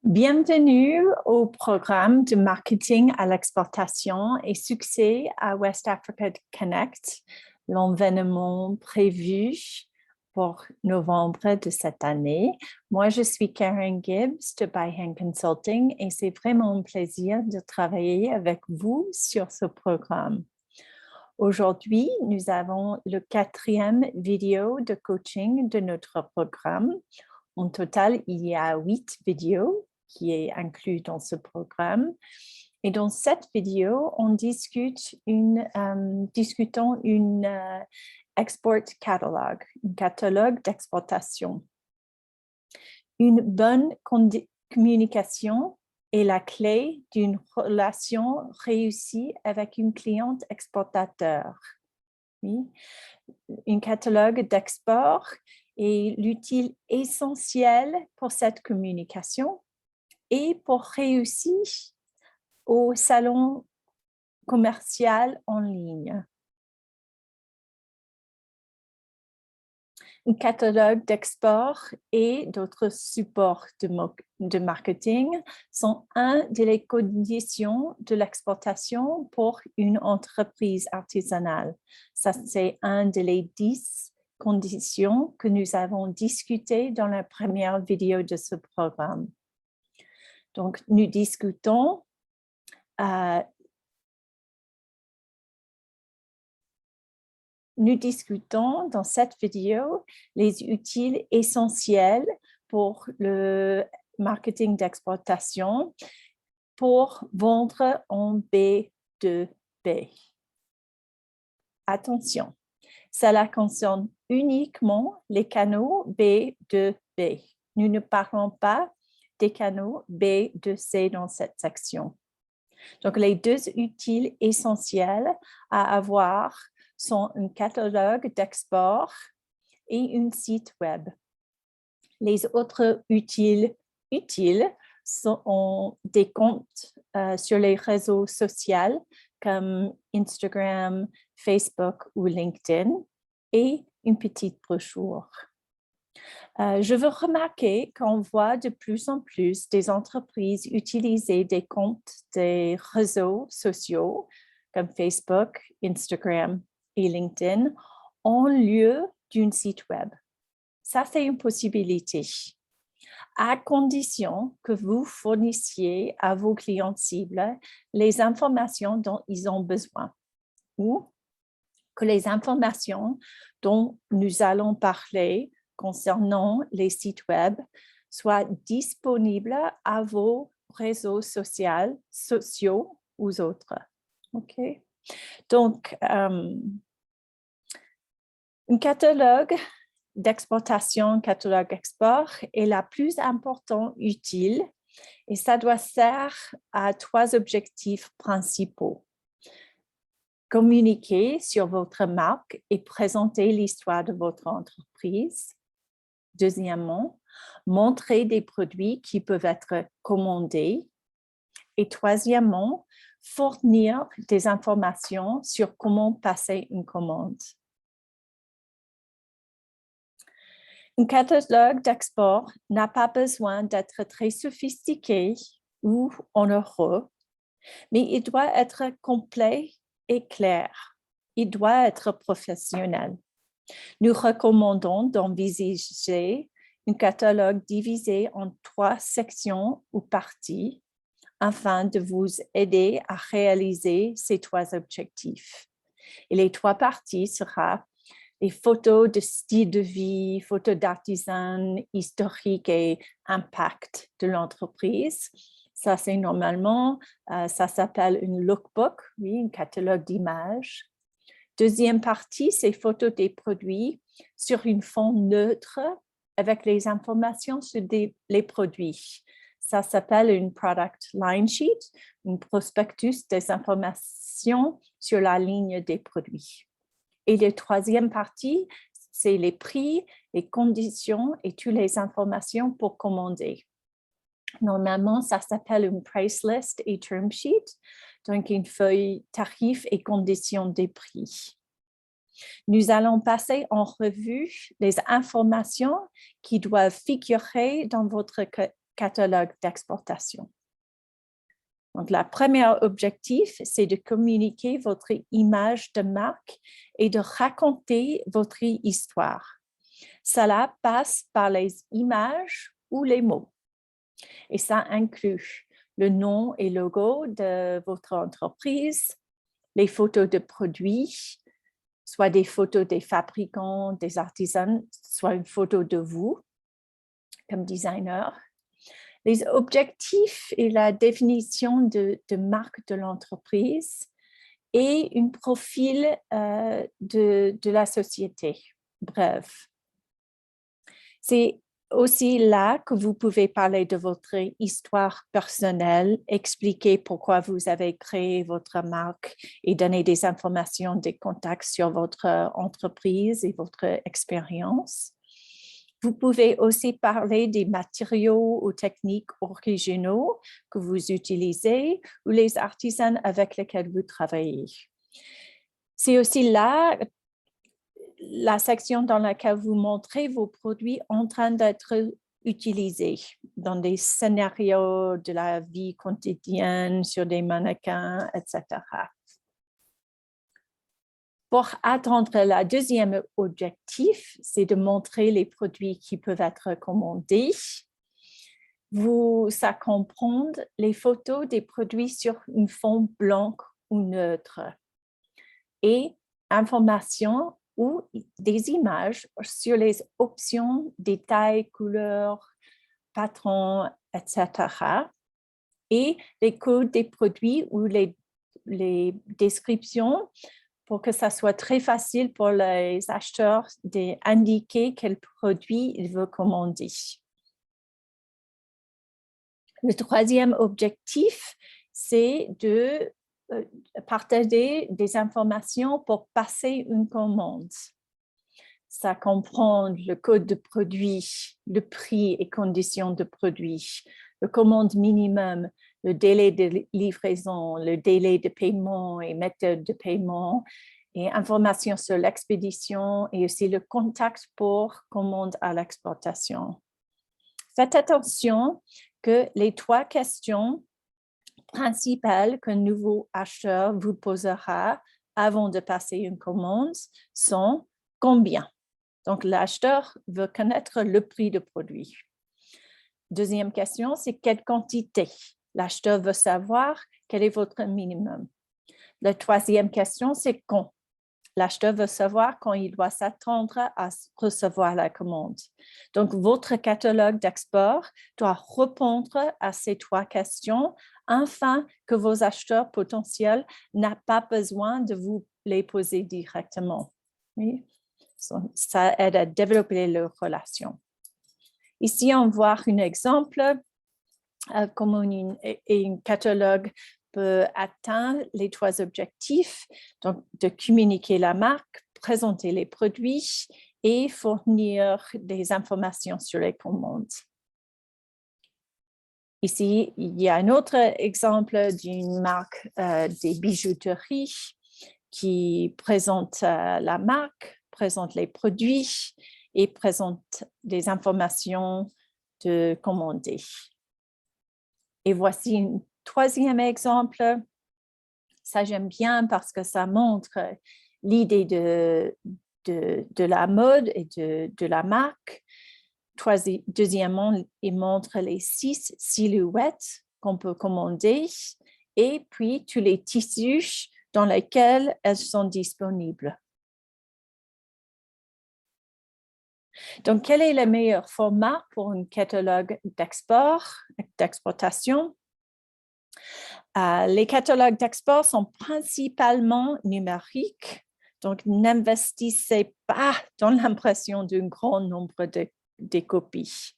Bienvenue au programme de marketing à l'exportation et succès à West Africa Connect, l'événement prévu pour novembre de cette année. Moi, je suis Karen Gibbs de By Hand Consulting et c'est vraiment un plaisir de travailler avec vous sur ce programme. Aujourd'hui, nous avons le 4e vidéo de coaching de notre programme. En total, il y a 8 vidéos qui est inclus dans ce programme. Et dans cette vidéo, on discutons une export catalogue, un catalogue d'exportation. Une bonne communication est la clé d'une relation réussie avec une cliente exportateur. Oui. Un catalogue d'export est l'outil essentiel pour cette communication et pour réussir au salon commercial en ligne. Un catalogue d'export et d'autres supports de marketing sont un des conditions de l'exportation pour une entreprise artisanale. Ça, c'est un des 10 conditions que nous avons discutées dans la première vidéo de ce programme. Donc, nous discutons dans cette vidéo les outils essentiels pour le marketing d'exportation pour vendre en B2B. Attention, cela concerne uniquement les canaux B2B. Nous ne parlons pas des canaux B2C dans cette section. Donc, les 2 outils essentiels à avoir sont un catalogue d'export et un site web. Les autres outils sont des comptes sur les réseaux sociaux comme Instagram, Facebook ou LinkedIn et une petite brochure. Je veux remarquer qu'on voit de plus en plus des entreprises utiliser des comptes des réseaux sociaux comme Facebook, Instagram et LinkedIn en lieu d'un site web. Ça, c'est une possibilité, à condition que vous fournissiez à vos clients cibles les informations dont ils ont besoin ou que les informations dont nous allons parler concernant les sites web soient disponibles à vos réseaux sociaux ou autres. OK? Donc, un catalogue d'exportation, catalogue export est la plus importante utile et ça doit servir à 3 objectifs principaux. Communiquer sur votre marque et présenter l'histoire de votre entreprise. Deuxièmement, montrer des produits qui peuvent être commandés. Et troisièmement, fournir des informations sur comment passer une commande. Un catalogue d'export n'a pas besoin d'être très sophistiqué ou onéreux, mais il doit être complet et clair. Il doit être professionnel. Nous recommandons d'envisager un catalogue divisé en 3 sections ou parties afin de vous aider à réaliser ces 3 objectifs. Et les 3 parties seront les photos de style de vie, photos d'artisan, historique et impact de l'entreprise. Ça, c'est normalement, ça s'appelle une lookbook, oui, un catalogue d'images. Deuxième partie, c'est photos des produits sur une fond neutre avec les informations sur les produits. Ça s'appelle une product line sheet, un prospectus des informations sur la ligne des produits. Et la troisième partie, c'est les prix, les conditions et toutes les informations pour commander. Normalement, ça s'appelle une price list et term sheet, donc une feuille tarifs et conditions des prix. Nous allons passer en revue les informations qui doivent figurer dans votre catalogue d'exportation. Donc, le premier objectif, c'est de communiquer votre image de marque et de raconter votre histoire. Cela passe par les images ou les mots. Et ça inclut le nom et logo de votre entreprise, les photos de produits, soit des photos des fabricants, des artisans, soit une photo de vous comme designer. Les objectifs et la définition de marque de l'entreprise et un profil de la société. Bref, c'est aussi là que vous pouvez parler de votre histoire personnelle, expliquer pourquoi vous avez créé votre marque et donner des informations, des contacts sur votre entreprise et votre expérience. Vous pouvez aussi parler des matériaux ou techniques originaux que vous utilisez ou les artisans avec lesquels vous travaillez. C'est aussi là la section dans laquelle vous montrez vos produits en train d'être utilisés dans des scénarios de la vie quotidienne, sur des mannequins, etc. Pour atteindre le deuxième objectif, c'est de montrer les produits qui peuvent être commandés. Ça comprend les photos des produits sur un fond blanc ou neutre et informations ou des images sur les options, détails, couleurs, patrons, etc. Et les codes des produits ou les descriptions pour que ça soit très facile pour les acheteurs d'indiquer quel produit ils veulent commander. Le troisième objectif, c'est de partager des informations pour passer une commande. Ça comprend le code de produit, le prix et conditions de produit, le commande minimum, le délai de livraison, le délai de paiement et méthode de paiement, et informations sur l'expédition et aussi le contact pour commande à l'exportation. Faites attention que les 3 questions principales qu'un nouveau acheteur vous posera avant de passer une commande sont combien? Donc, l'acheteur veut connaître le prix du produit. Deuxième question, c'est quelle quantité? L'acheteur veut savoir quel est votre minimum. La troisième question, c'est quand? L'acheteur veut savoir quand il doit s'attendre à recevoir la commande. Donc, votre catalogue d'export doit répondre à ces 3 questions afin que vos acheteurs potentiels n'aient pas besoin de vous les poser directement. Oui? Ça aide à développer leur relation. Ici, on voit un exemple comment un catalogue peut atteindre les 3 objectifs, donc de communiquer la marque, présenter les produits et fournir des informations sur les commandes. Ici, il y a un autre exemple d'une marque des bijouteries qui présente la marque, présente les produits et présente des informations de commander. Et voici un troisième exemple. Ça, j'aime bien parce que ça montre l'idée de la mode et de la marque. Deuxièmement, il montre les 6 silhouettes qu'on peut commander et puis tous les tissus dans lesquels elles sont disponibles. Donc, quel est le meilleur format pour un catalogue d'exportation? Les catalogues d'export sont principalement numériques, donc n'investissez pas dans l'impression d'un grand nombre de copies.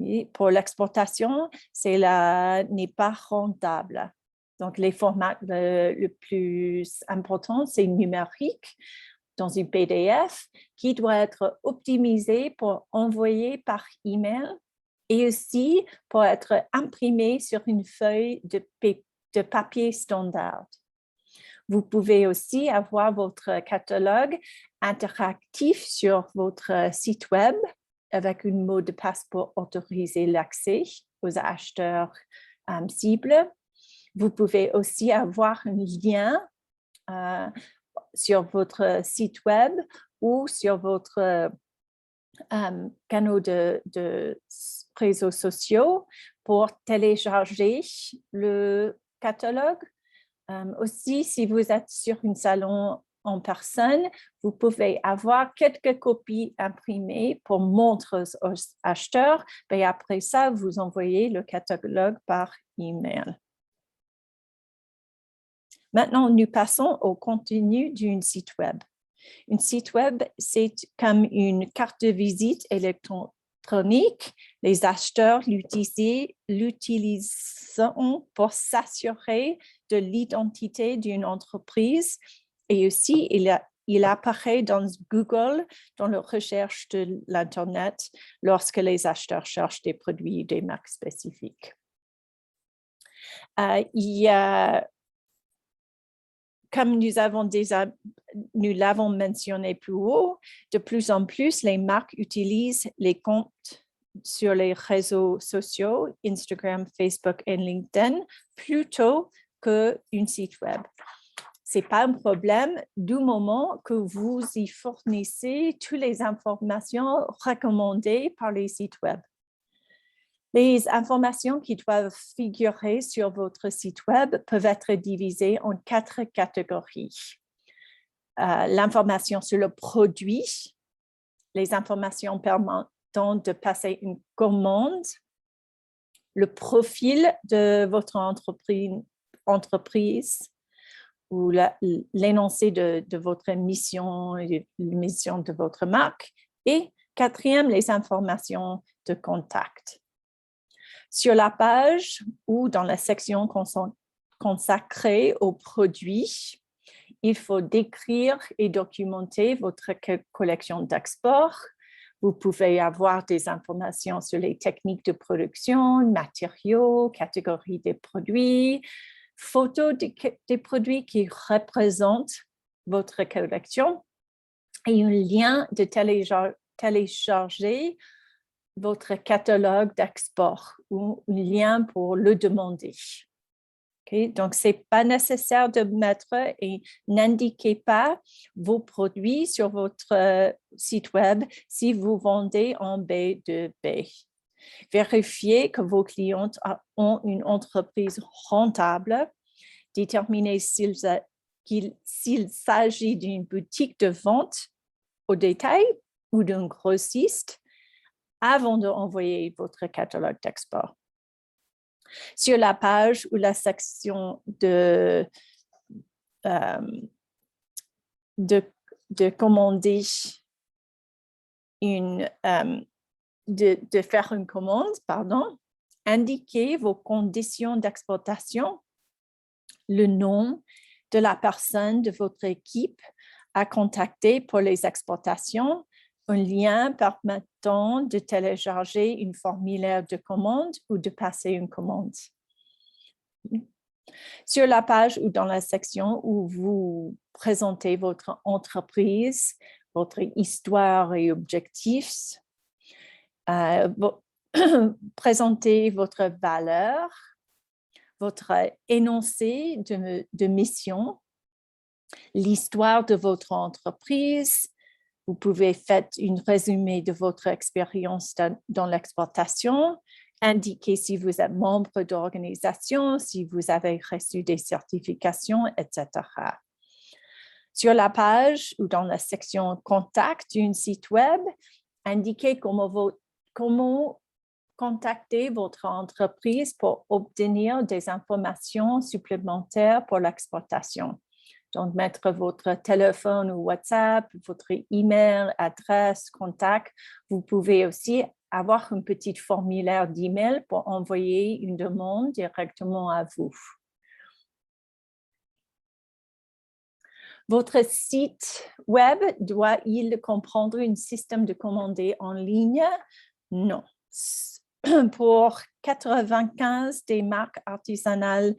Et pour l'exportation, n'est pas rentable. Donc, les formats le plus important, c'est numérique dans une PDF qui doit être optimisé pour envoyer par email et aussi pour être imprimé sur une feuille de papier standard. Vous pouvez aussi avoir votre catalogue interactif sur votre site web avec un mot de passe pour autoriser l'accès aux acheteurs cibles. Vous pouvez aussi avoir un lien sur votre site web ou sur votre canaux de réseaux sociaux pour télécharger le catalogue. Aussi, si vous êtes sur un salon en personne, vous pouvez avoir quelques copies imprimées pour montrer aux acheteurs. Et après ça, vous envoyez le catalogue par email. Maintenant, nous passons au contenu d'un site web. Un site web, c'est comme une carte de visite électronique. Les acheteurs l'utilisent pour s'assurer de l'identité d'une entreprise et aussi il apparaît dans Google dans la recherche de l'Internet lorsque les acheteurs cherchent des produits ou des marques spécifiques. Comme nous l'avons mentionné plus haut, de plus en plus, les marques utilisent les comptes sur les réseaux sociaux, Instagram, Facebook et LinkedIn, plutôt qu'un site web. Ce n'est pas un problème du moment que vous y fournissez toutes les informations recommandées par les sites web. Les informations qui doivent figurer sur votre site web peuvent être divisées en 4 catégories. L'information sur le produit, les informations permettant de passer une commande, le profil de votre entreprise ou l'énoncé de votre mission et mission de votre marque. Et quatrième, les informations de contact. Sur la page ou dans la section consacrée aux produits, il faut décrire et documenter votre collection d'export. Vous pouvez avoir des informations sur les techniques de production, matériaux, catégories des produits, photos des produits qui représentent votre collection et un lien de télécharger votre catalogue d'export ou un lien pour le demander. Okay? Donc, ce n'est pas nécessaire de mettre et n'indiquez pas vos produits sur votre site web si vous vendez en B2B. Vérifiez que vos clients ont une entreprise rentable. Déterminez s'il s'agit d'une boutique de vente au détail ou d'un grossiste avant d'envoyer votre catalogue d'export. Sur la page ou la section de commander de faire une commande, indiquez vos conditions d'exportation, le nom de la personne de votre équipe à contacter pour les exportations, un lien permettant de télécharger une formulaire de commande ou de passer une commande. Sur la page ou dans la section où vous présentez votre entreprise, votre histoire et objectifs, présentez votre valeur, votre énoncé de mission, l'histoire de votre entreprise. Vous pouvez faire un résumé de votre expérience dans l'exportation, indiquer si vous êtes membre d'organisation, si vous avez reçu des certifications, etc. Sur la page ou dans la section « Contact » d'un site web, indiquez comment contacter votre entreprise pour obtenir des informations supplémentaires pour l'exportation. Donc, mettre votre téléphone ou WhatsApp, votre email, adresse, contact. Vous pouvez aussi avoir un petit formulaire d'email pour envoyer une demande directement à vous. Votre site web doit-il comprendre un système de commande en ligne? Non. Pour 95 des marques artisanales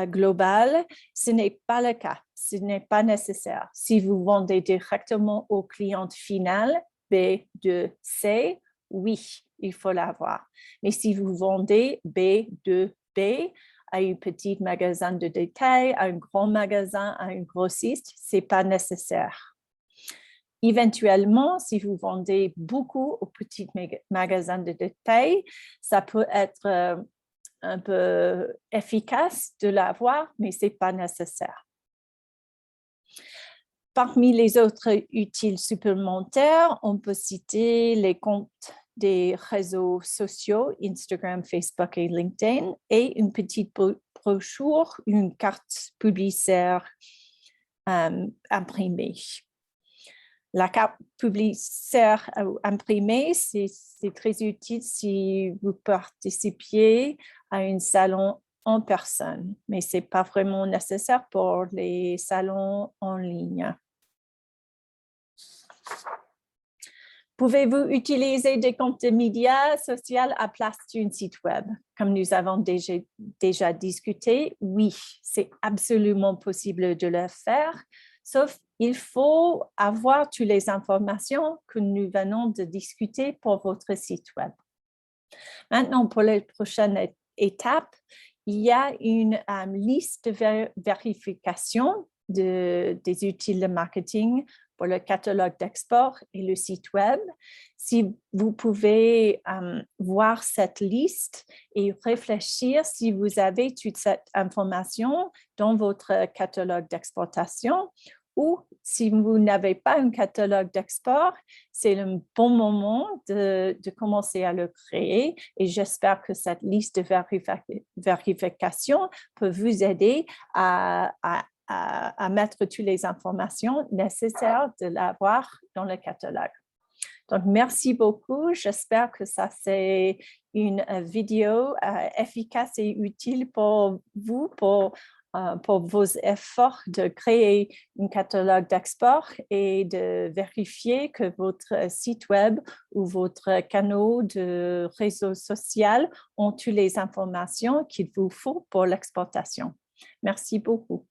globales, ce n'est pas le cas. Ce n'est pas nécessaire. Si vous vendez directement au client final, B2C, oui, il faut l'avoir. Mais si vous vendez B2B à un petit magasin de détail, à un grand magasin, à un grossiste, ce n'est pas nécessaire. Éventuellement, si vous vendez beaucoup aux petits magasins de détail, ça peut être un peu efficace de l'avoir, mais ce n'est pas nécessaire. Parmi les autres utiles supplémentaires, on peut citer les comptes des réseaux sociaux, Instagram, Facebook et LinkedIn, et une petite brochure, une carte publicitaire imprimée. La carte publicitaire imprimée, c'est très utile si vous participiez à un salon en personne, mais ce n'est pas vraiment nécessaire pour les salons en ligne. Pouvez-vous utiliser des comptes de médias sociaux à place d'un site web? Comme nous avons déjà discuté, oui, c'est absolument possible de le faire, sauf il faut avoir toutes les informations que nous venons de discuter pour votre site web. Maintenant, pour la prochaine étape, il y a une liste de vérification des outils de marketing pour le catalogue d'export et le site web. Si vous pouvez voir cette liste et réfléchir si vous avez toute cette information dans votre catalogue d'exportation, ou si vous n'avez pas un catalogue d'export, c'est le bon moment de commencer à le créer et j'espère que cette liste de vérification peut vous aider à mettre toutes les informations nécessaires de l'avoir dans le catalogue. Donc, merci beaucoup. J'espère que ça, c'est une vidéo efficace et utile pour vous, pour vos efforts de créer un catalogue d'export et de vérifier que votre site web ou votre canal de réseau social ont toutes les informations qu'il vous faut pour l'exportation. Merci beaucoup.